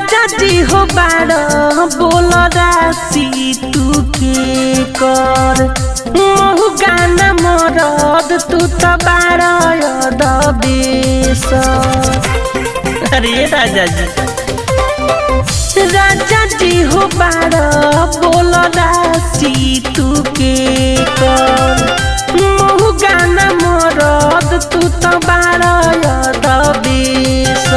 राजा जी हो बाड़ बोल राशि तू के कर महु गाना मरद तू तो बाड़ दबेश। अरे राजा जी हो बाड़ बोल राशि तू के कर महु गाना मरद तू तो बाड़ दबेश।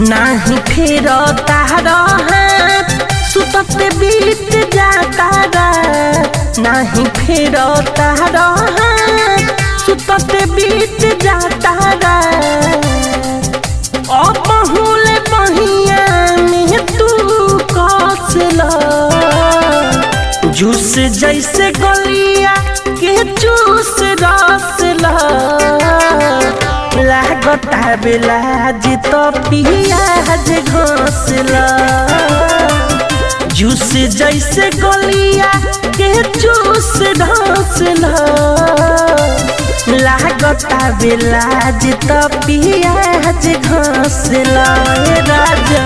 नाही फेर तारा हाथ सुतते बीत जाता रात। नाही फेर तारा हाथ सुतते बीत जाता रात। अब बहुले बहिया में तू कसला जूस जैसे गलिया के जूस रसला। लागता बेलाज तो पियाज घोसला जूस जैसे गलिया के जूस ढोसला। लागता बेलाज तो पियाज घोसला राजा।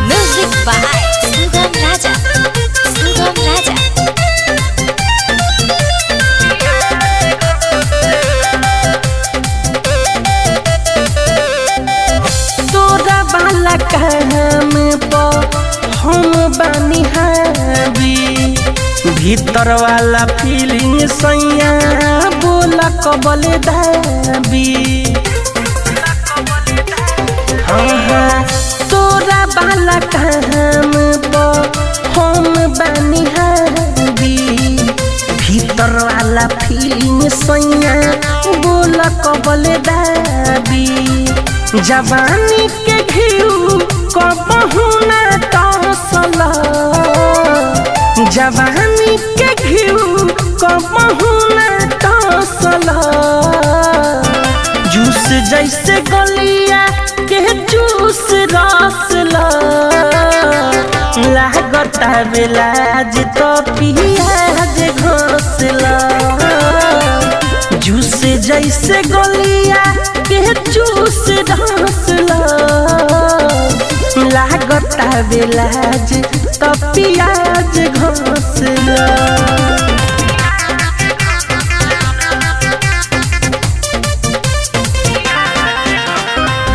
म्यूजिक बाय सुगम राजा। सुगम राजा काम हम बानी हावी भीतर वाला फीलिंग सैया बोला कबल दाबी। हाँ तोरा वाला काम हम बानी हावी भीतर वाला फीलिंग सैया बोला कबल दाबी। जवानी के घिउ कबहू ना तसला जवानी के घिउ कबहू ना तसला जूस जैसे गलिया के जूस रसला। लागता बेलाज तो पियाज घोसला जूस जैसे गलिया के जूस ढसला। लागता बेलाज तो पियाज घोसला।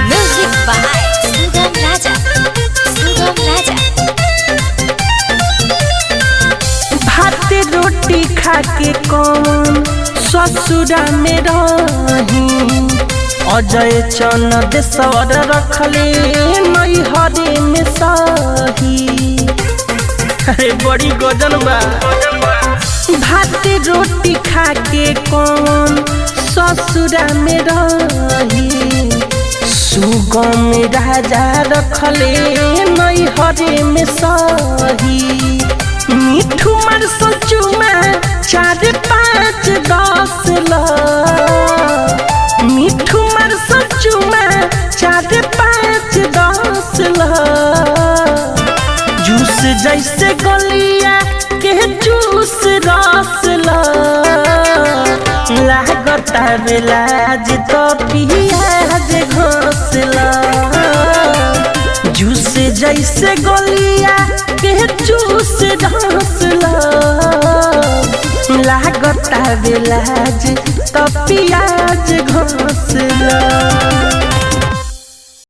म्यूजिक बाय सुगम राजा। सुगम राजा भात रोटी खा के कौन ससुरा में रही। अजय चन देशवर रखले नैहरे में सही। अरे बड़ी गजन बा। भात रोटी खा के कौन ससुरा में रही। सुगम राजा रखले नैहरे में सही। मिठू मार सचुमा 4-5 10 मिठू मार सचुमा 4-5 10 जूस जैसे गलिया के जूस रसला। लागता बेलाज तो पियाज घोसला जूस जैसे गलिया के जूस ढसला। लागता बेलाज तो पियाज घोसला।